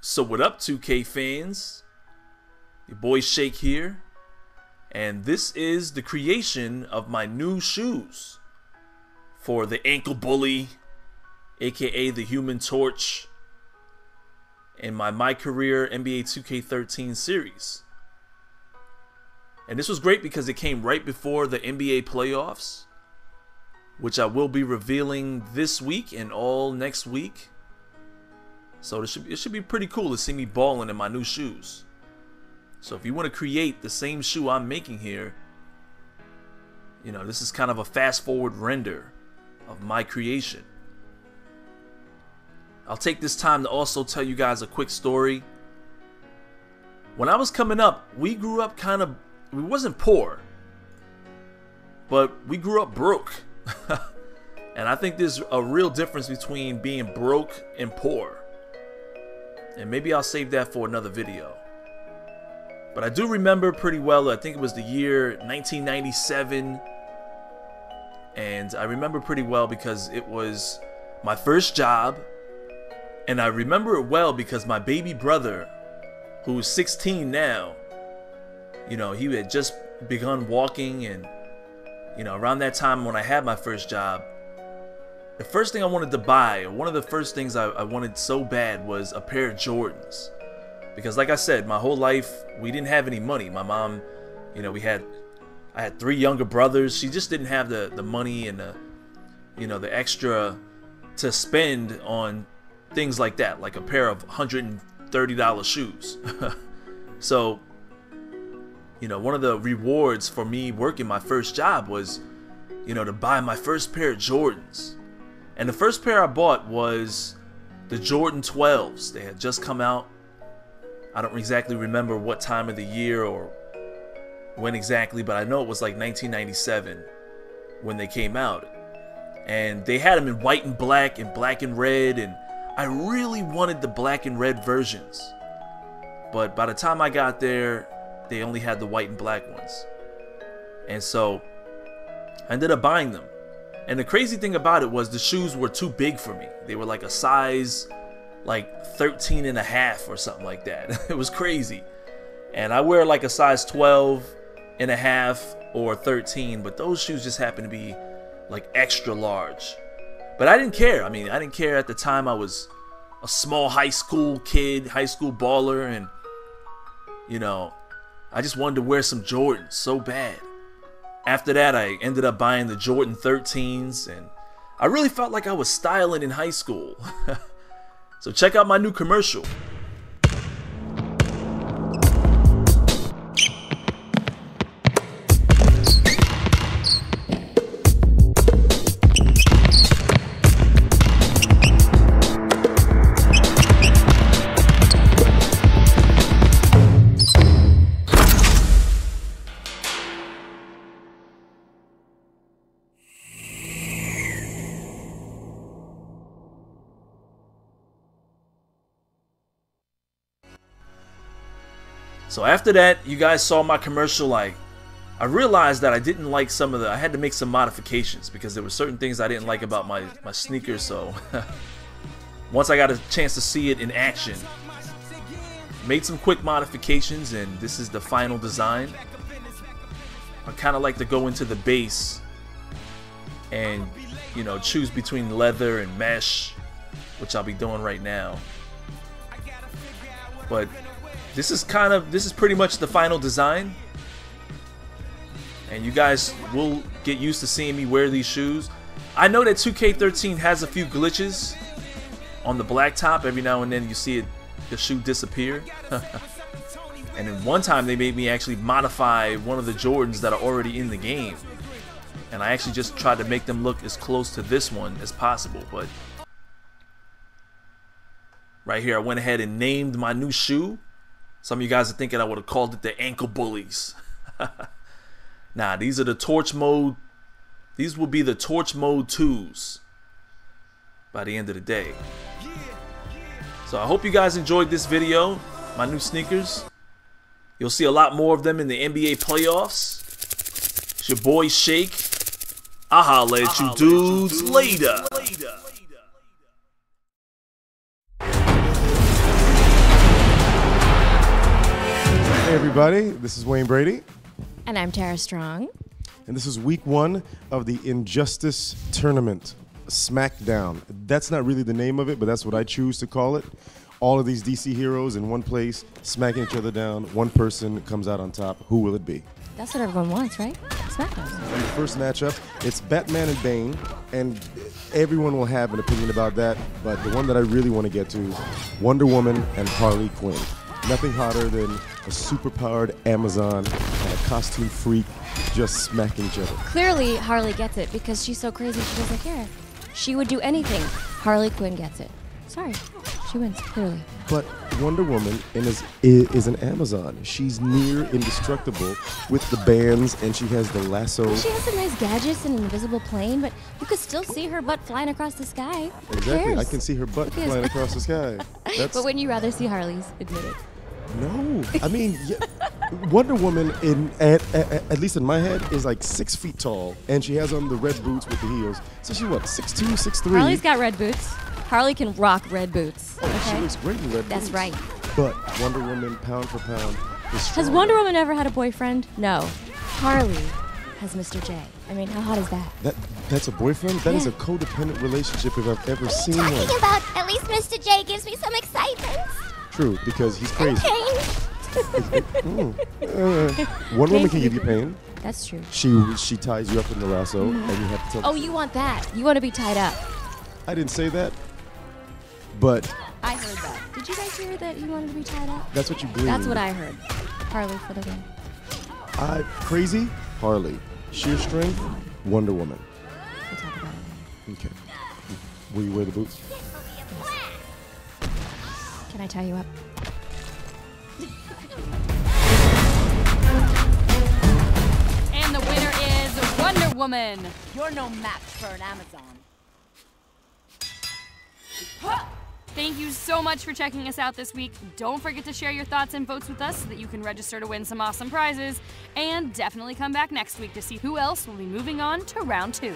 So what up, 2K fans? Your boy Shake here, and this is the creation of my new shoes for the Ankle Bully, aka the Human Torch, in my Career NBA 2K13 series. And this was great because it came right before the NBA playoffs, which I will be revealing this week and all next week. So it should be pretty cool to see me balling in my new shoes. So if you want to create the same shoe I'm making here, you know, this is kind of a fast forward render of my creation. I'll take this time to also tell you guys a quick story. When I was coming up, we grew up we wasn't poor, but we grew up broke. And I think there's a real difference between being broke and poor. And maybe I'll save that for another video. But I do remember pretty well, I think it was the year 1997. And I remember pretty well because it was my first job. And I remember it well because my baby brother, who's 16 now, you know, he had just begun walking. And, you know, around that time when I had my first job, the first thing I wanted to buy, or one of the first things I wanted so bad, was a pair of Jordans. Because like I said, my whole life, we didn't have any money. My mom, you know, I had 3 younger brothers. She just didn't have the money and the extra to spend on things like that, like a pair of $130 shoes. So, you know, one of the rewards for me working my first job was, you know, to buy my first pair of Jordans. And the first pair I bought was the Jordan 12s. They had just come out. I don't exactly remember what time of the year or when exactly, but I know it was like 1997 when they came out. And they had them in white and black and red, and I really wanted the black and red versions. But by the time I got there, they only had the white and black ones. And so I ended up buying them. And the crazy thing about it was the shoes were too big for me. They were like a size like 13 and a half or something like that. It was crazy. And I wear like a size 12 and a half or 13, but those shoes just happen to be like extra large. But I didn't care. I mean, I didn't care at the time. I was a small high school kid, high school baller, and you know, I just wanted to wear some Jordans so bad. After that, I ended up buying the Jordan 13s, and I really felt like I was styling in high school. So check out my new commercial. So after that, you guys saw my commercial. I realized that I didn't like I had to make some modifications because there were certain things I didn't like about my sneakers. So once I got a chance to see it in action, made some quick modifications, and this is the final design. I kind of like to go into the base and, you know, choose between leather and mesh, which I'll be doing right now. But this is pretty much the final design, and you guys will get used to seeing me wear these shoes. I know that 2K13 has a few glitches on the black top. Every now and then you see the shoe disappear. And then one time they made me actually modify one of the Jordans that are already in the game, and I actually just tried to make them look as close to this one as possible. But right here, I went ahead and named my new shoe. Some of you guys are thinking I would have called it the Ankle Bullies. Nah, these are the Torch Mode. These will be the Torch Mode 2s by the end of the day. So I hope you guys enjoyed this video. My new sneakers. You'll see a lot more of them in the NBA playoffs. It's your boy Shake. I'll holla at you dudes later. everybody. This is Wayne Brady. And I'm Tara Strong. And this is week 1 of the Injustice Tournament, SmackDown. That's not really the name of it, but that's what I choose to call it. All of these DC heroes in one place, smacking each other down. One person comes out on top. Who will it be? That's what everyone wants, right? SmackDown. And the first matchup, it's Batman and Bane, and everyone will have an opinion about that, but the one that I really want to get to, Wonder Woman and Harley Quinn. Nothing hotter than a superpowered Amazon and a costume freak just smacking each other. Clearly, Harley gets it because she's so crazy she doesn't care. She would do anything. Harley Quinn gets it. Sorry, she wins, clearly. But Wonder Woman is an Amazon. She's near indestructible with the bands, and she has the lasso. She has some nice gadgets and an invisible plane, but you could still see her butt flying across the sky. Who Exactly, cares? I can see her butt Who cares? flying across the sky. But wouldn't you rather see Harley's? Admit it. No, I mean, Wonder Woman, at least in my head, is like 6 feet tall, and she has on the red boots with the heels. So she's what, 6'2", 6'3"? Harley's got red boots. Harley can rock red boots. Oh, Okay? she looks great in red That's boots. right. But Wonder Woman, pound for pound, is strong. Has Wonder Woman ever had a boyfriend? No. Harley has Mr. J. I mean, how hot is that? That's a boyfriend? That is a Yeah. codependent relationship if I've ever seen one. Talking about at least Mr. J gives me some excitement. True, because he's crazy. Pain. One woman can give you pain. That's true. She ties you up in the lasso, and you have to tell. Oh, you want that? You want to be tied up? I didn't say that, but I heard that. Did you guys hear that you wanted to be tied up? that's what you gleaned. That's what I heard. Harley for the win. Crazy, Harley. Sheer strength, Wonder Woman. We'll talk about it. Okay. Will you wear the boots? Can I tie you up? And the winner is Wonder Woman. You're no match for an Amazon. Thank you so much for checking us out this week. Don't forget to share your thoughts and votes with us so that you can register to win some awesome prizes. And definitely come back next week to see who else will be moving on to round 2.